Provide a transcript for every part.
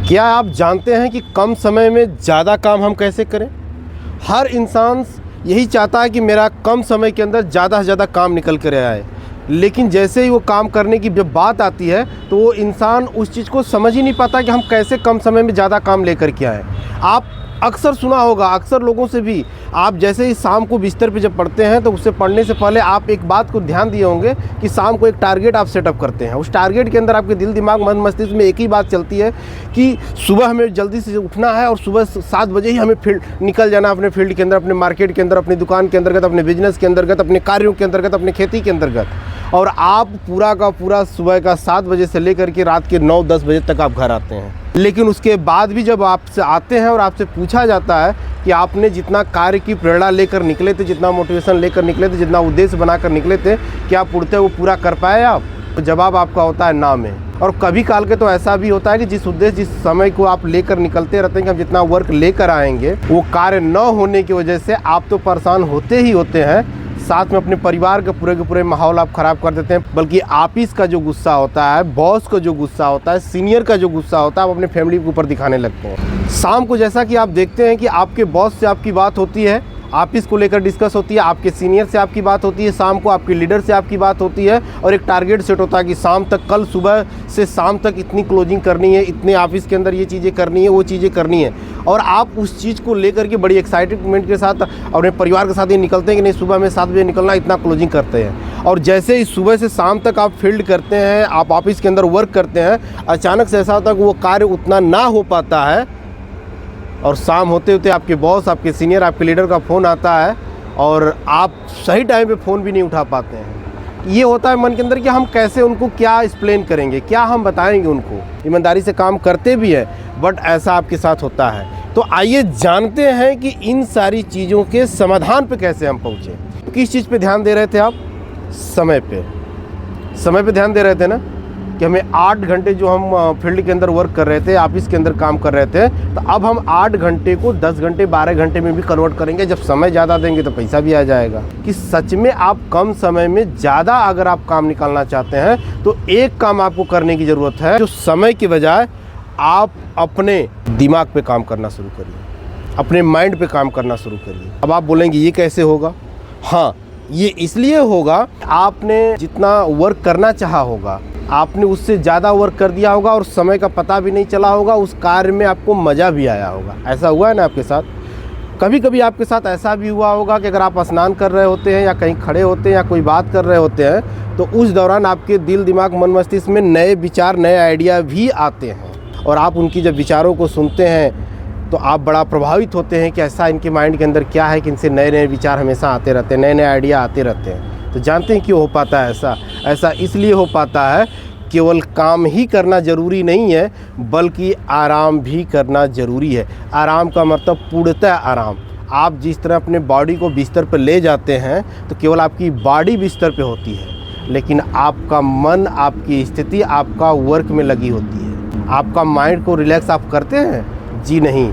क्या आप जानते हैं कि कम समय में ज़्यादा काम हम कैसे करें? हर इंसान यही चाहता है कि मेरा कम समय के अंदर ज़्यादा से ज़्यादा काम निकल कर आए, लेकिन जैसे ही वो काम करने की जब बात आती है तो वो इंसान उस चीज़ को समझ ही नहीं पाता कि हम कैसे कम समय में ज़्यादा काम लेकर के आएँ। आप अक्सर सुना होगा, अक्सर लोगों से भी, आप जैसे ही शाम को बिस्तर पे जब पढ़ते हैं तो उससे पढ़ने से पहले आप एक बात को ध्यान दिए होंगे कि शाम को एक टारगेट आप सेटअप करते हैं। उस टारगेट के अंदर आपके दिल दिमाग मन मस्तिष्क में एक ही बात चलती है कि सुबह हमें जल्दी से उठना है और सुबह 7 बजे ही हमें फील्ड निकल जाना, अपने फील्ड के अंदर, अपने मार्केट के अंदर, अपनी दुकान के अंतर्गत, अपने बिजनेस के अंतर्गत, अपने कार्यों के अंतर्गत, अपने खेती के अंतर्गत। और आप पूरा का पूरा सुबह का 7 बजे से लेकर के रात के 9-10 बजे तक आप घर आते हैं। लेकिन उसके बाद भी जब आपसे आते हैं और आपसे पूछा जाता है कि आपने जितना कार्य की प्रेरणा लेकर निकले थे, जितना मोटिवेशन लेकर निकले थे, जितना उद्देश्य बनाकर निकले थे, क्या पूर्णतः वो पूरा कर पाए आप? तो जवाब आपका होता है ना में। और कभी काल के तो ऐसा भी होता है कि जिस उद्देश्य, जिस समय को आप लेकर निकलते रहते हैं कि हम जितना वर्क लेकर आएंगे, वो कार्य न होने की वजह से आप तो परेशान होते ही होते हैं, साथ में अपने परिवार के पूरे माहौल आप ख़राब कर देते हैं। बल्कि ऑफिस का जो गुस्सा होता है, बॉस का जो गुस्सा होता है, सीनियर का जो गुस्सा होता है, आप अपने फैमिली के ऊपर दिखाने लगते हैं। शाम को जैसा कि आप देखते हैं कि आपके बॉस से आपकी बात होती है, ऑफिस को लेकर डिस्कस होती है, आपके सीनियर से आपकी बात होती है, शाम को आपके लीडर से आपकी बात होती है और एक टारगेट सेट होता है कि शाम तक, कल सुबह से शाम तक इतनी क्लोजिंग करनी है, इतने ऑफिस के अंदर ये चीज़ें करनी है, वो चीज़ें करनी है। और आप उस चीज़ को लेकर के बड़ी एक्साइटमेंट के साथ अपने परिवार के साथ ये निकलते हैं कि नहीं, सुबह में 7 बजे निकलना, इतना क्लोजिंग करते हैं। और जैसे ही सुबह से शाम तक आप फील्ड करते हैं, आप ऑफिस के अंदर वर्क करते हैं, अचानक से ऐसा होता है कि वो कार्य उतना ना हो पाता है और शाम होते होते आपके बॉस, आपके सीनियर, आपके लीडर का फ़ोन आता है और आप सही टाइम पे फ़ोन भी नहीं उठा पाते हैं। ये होता है मन के अंदर कि हम कैसे उनको क्या एक्सप्लेन करेंगे, क्या हम बताएंगे उनको। ईमानदारी से काम करते भी हैं, बट ऐसा आपके साथ होता है। तो आइए जानते हैं कि इन सारी चीज़ों के समाधान पे कैसे हम पहुँचे। किस चीज़ पे ध्यान दे रहे थे आप? समय पे ध्यान दे रहे थे ना, कि हमें 8 घंटे जो हम फील्ड के अंदर वर्क कर रहे थे, ऑफिस के अंदर काम कर रहे थे, तो अब हम 8 घंटे को 10 घंटे 12 घंटे में भी कन्वर्ट करेंगे। जब समय ज़्यादा देंगे तो पैसा भी आ जाएगा। कि सच में आप कम समय में ज़्यादा अगर आप काम निकालना चाहते हैं तो एक काम आपको करने की ज़रूरत है, जो समय की बजाय आप अपने दिमाग पे काम करना शुरू करिए, अपने माइंड पे काम करना शुरू करिए। अब आप बोलेंगे ये कैसे होगा? हाँ, ये इसलिए होगा, आपने जितना वर्क करना चाहा होगा, आपने उससे ज़्यादा वर्क कर दिया होगा और समय का पता भी नहीं चला होगा, उस कार्य में आपको मज़ा भी आया होगा। ऐसा हुआ है ना आपके साथ? कभी कभी आपके साथ ऐसा भी हुआ होगा कि अगर आप स्नान कर रहे होते हैं या कहीं खड़े होते हैं या कोई बात कर रहे होते हैं, तो उस दौरान आपके दिल दिमाग मन मस्तिष्क में नए विचार, नए आइडिया भी आते हैं और आप उनकी जब विचारों को सुनते हैं तो आप बड़ा प्रभावित होते हैं कि ऐसा इनके माइंड के अंदर क्या है कि इनसे नए नए विचार हमेशा आते रहते हैं, नए नए आइडिया आते रहते हैं। तो जानते हैं क्यों हो पाता है ऐसा? ऐसा इसलिए हो पाता है, केवल काम ही करना ज़रूरी नहीं है, बल्कि आराम भी करना ज़रूरी है। आराम का मतलब पूर्णतः आराम। आप जिस तरह अपने बॉडी को बिस्तर पर ले जाते हैं तो केवल आपकी बॉडी बिस्तर पे होती है, लेकिन आपका मन, आपकी स्थिति आपका वर्क में लगी होती है। आपका माइंड को रिलैक्स आप करते हैं? जी नहीं।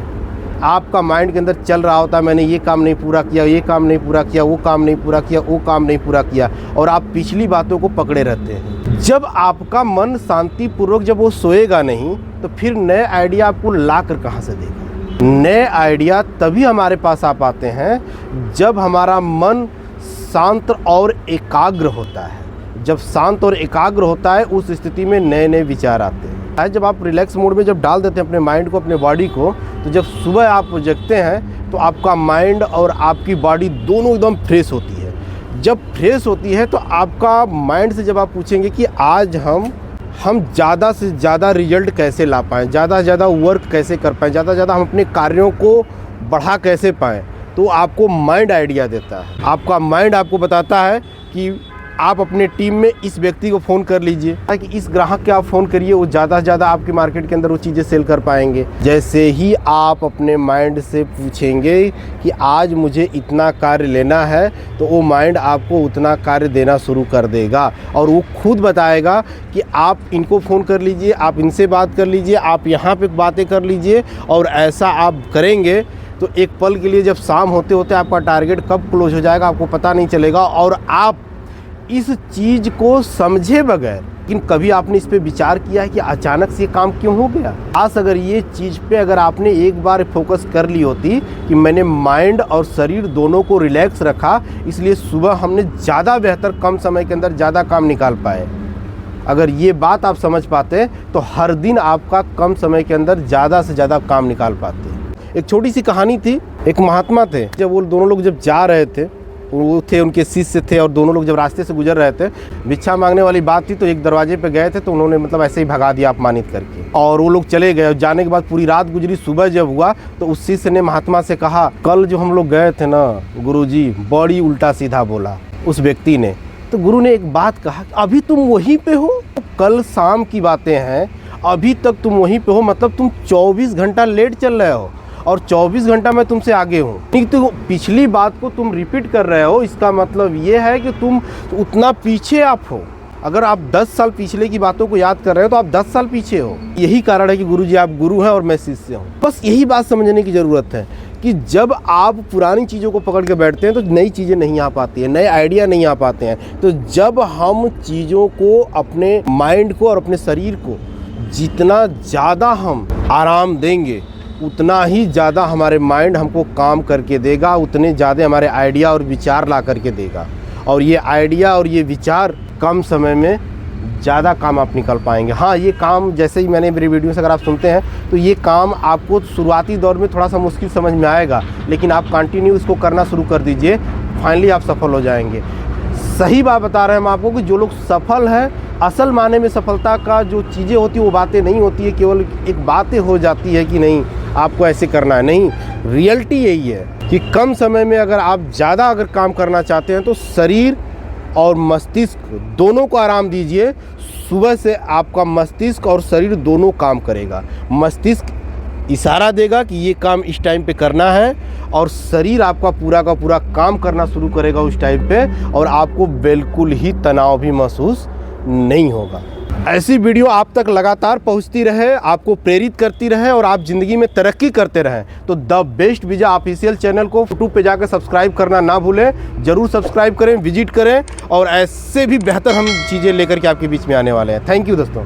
आपका माइंड के अंदर चल रहा होता है, मैंने ये काम नहीं पूरा किया, ये काम नहीं पूरा किया, वो काम नहीं पूरा किया, वो काम नहीं पूरा किया, और आप पिछली बातों को पकड़े रहते हैं। जब आपका मन शांतिपूर्वक जब वो सोएगा नहीं, तो फिर नए आइडिया आपको ला कर कहाँ से देगा? नए आइडिया तभी हमारे पास आ पाते हैं जब हमारा मन शांत और एकाग्र होता है। जब शांत और एकाग्र होता है, उस स्थिति में नए नए विचार आते हैं। जब आप रिलैक्स मोड में जब डाल देते हैं अपने माइंड को, अपने बॉडी को, तो जब सुबह आप जगते हैं तो आपका माइंड और आपकी बॉडी दोनों एकदम फ्रेश होती है। जब फ्रेश होती है तो आपका माइंड से जब आप पूछेंगे कि आज हम ज़्यादा से ज़्यादा रिजल्ट कैसे ला पाएँ, ज़्यादा से ज़्यादा वर्क कैसे कर पाएँ, ज़्यादा से ज़्यादा हम अपने कार्यों को बढ़ा कैसे पाएँ, तो आपको माइंड आइडिया देता है। आपका माइंड आपको बताता है कि आप अपने टीम में इस व्यक्ति को फ़ोन कर लीजिए, ताकि इस ग्राहक के आप फ़ोन करिए, वो ज़्यादा से ज़्यादा आपके मार्केट के अंदर वो चीज़ें सेल कर पाएंगे। जैसे ही आप अपने माइंड से पूछेंगे कि आज मुझे इतना कार्य लेना है, तो वो माइंड आपको उतना कार्य देना शुरू कर देगा और वो खुद बताएगा कि आप इनको फ़ोन कर लीजिए, आप इनसे बात कर लीजिए, आप यहाँ पे बातें कर लीजिए। और ऐसा आप करेंगे तो एक पल के लिए जब शाम होते होते आपका टारगेट कब क्लोज हो जाएगा आपको पता नहीं चलेगा, और आप इस चीज़ को समझे बगैर लेकिन कभी आपने इस पे विचार किया है कि अचानक से ये काम क्यों हो गया? आज अगर ये चीज़ पे अगर आपने एक बार फोकस कर ली होती कि मैंने माइंड और शरीर दोनों को रिलैक्स रखा, इसलिए सुबह हमने ज़्यादा बेहतर कम समय के अंदर ज़्यादा काम निकाल पाए। अगर ये बात आप समझ पाते तो हर दिन आपका कम समय के अंदर ज़्यादा से ज़्यादा काम निकाल पाते। एक छोटी सी कहानी थी, एक महात्मा थे, जब वो दोनों लोग जब जा रहे थे, वो थे उनके शिष्य थे और दोनों लोग जब रास्ते से गुजर रहे थे, भिक्षा मांगने वाली बात थी तो एक दरवाजे पे गए थे तो उन्होंने मतलब ऐसे ही भगा दिया अपमानित करके, और वो लोग चले गए। जाने के बाद पूरी रात गुजरी, सुबह जब हुआ तो उस शिष्य ने महात्मा से कहा, कल जो हम लोग गए थे ना गुरुजी, बड़ी उल्टा सीधा बोला उस व्यक्ति ने। तो गुरु ने एक बात कहा, अभी तुम वहीं पे हो, कल शाम की बातें हैं, अभी तक तुम वहीं पे हो, मतलब तुम 24 घंटा लेट चल रहे हो और 24 घंटा मैं तुमसे आगे हूँ। ठीक, तो पिछली बात को तुम रिपीट कर रहे हो, इसका मतलब ये है कि तुम उतना पीछे आप हो। अगर आप 10 साल पिछले की बातों को याद कर रहे हो तो आप 10 साल पीछे हो। यही कारण है कि गुरुजी आप गुरु हैं और मैं शिष्य हूँ। बस यही बात समझने की ज़रूरत है कि जब आप पुरानी चीज़ों को पकड़ के बैठते हैं तो नई चीज़ें नहीं आ पाती हैं, नए आइडिया नहीं आ पाते हैं। तो जब हम चीज़ों को, अपने माइंड को और अपने शरीर को जितना ज़्यादा हम आराम देंगे, उतना ही ज़्यादा हमारे माइंड हमको काम करके देगा, उतने ज़्यादा हमारे आइडिया और विचार ला करके देगा। और ये आइडिया और ये विचार कम समय में ज़्यादा काम आप निकाल पाएंगे। हाँ, ये काम जैसे ही मैंने मेरी वीडियो से अगर आप सुनते हैं तो ये काम आपको शुरुआती दौर में थोड़ा सा मुश्किल समझ में आएगा, लेकिन आप कंटिन्यू इसको करना शुरू कर दीजिए, फाइनली आप सफल हो जाएंगे। सही बात बता रहे हैं हम आपको कि जो लोग सफल हैं, असल माने में सफलता का जो चीज़ें होती है वो बातें नहीं होती है, केवल एक बातें हो जाती है कि नहीं आपको ऐसे करना है। नहीं, रियलिटी यही है कि कम समय में अगर आप ज़्यादा अगर काम करना चाहते हैं तो शरीर और मस्तिष्क दोनों को आराम दीजिए। सुबह से आपका मस्तिष्क और शरीर दोनों काम करेगा। मस्तिष्क इशारा देगा कि ये काम इस टाइम पे करना है और शरीर आपका पूरा का पूरा काम करना शुरू करेगा उस टाइम पे, और आपको बिल्कुल ही तनाव भी महसूस नहीं होगा। ऐसी वीडियो आप तक लगातार पहुंचती रहे, आपको प्रेरित करती रहे और आप ज़िंदगी में तरक्की करते रहें तो the best Vijay official channel को यूट्यूब पे जाकर सब्सक्राइब करना ना भूलें। ज़रूर सब्सक्राइब करें, विजिट करें, और ऐसे भी बेहतर हम चीज़ें लेकर के आपके बीच में आने वाले हैं। थैंक यू दोस्तों।